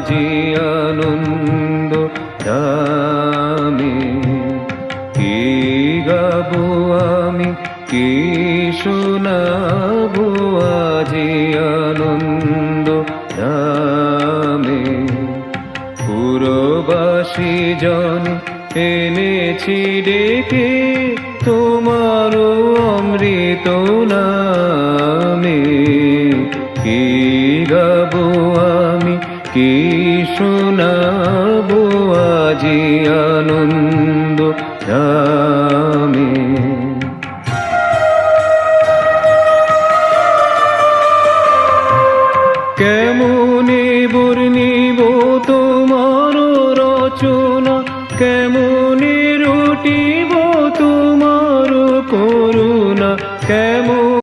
আজি আনন্দ ধামে। কি গাবো আমি, কি শোনাবো আজি আনন্দ ধামে। পুরবাসী জন এনেছি ডেকে তোমার অমৃত নামে। কি গাবো আমি, কি শোনাবো আজি আনন্দ ধামে। কেমনে বর্ণিব তোমার রচনা, কেমনে রুটিব তোমার করুণা, কেমন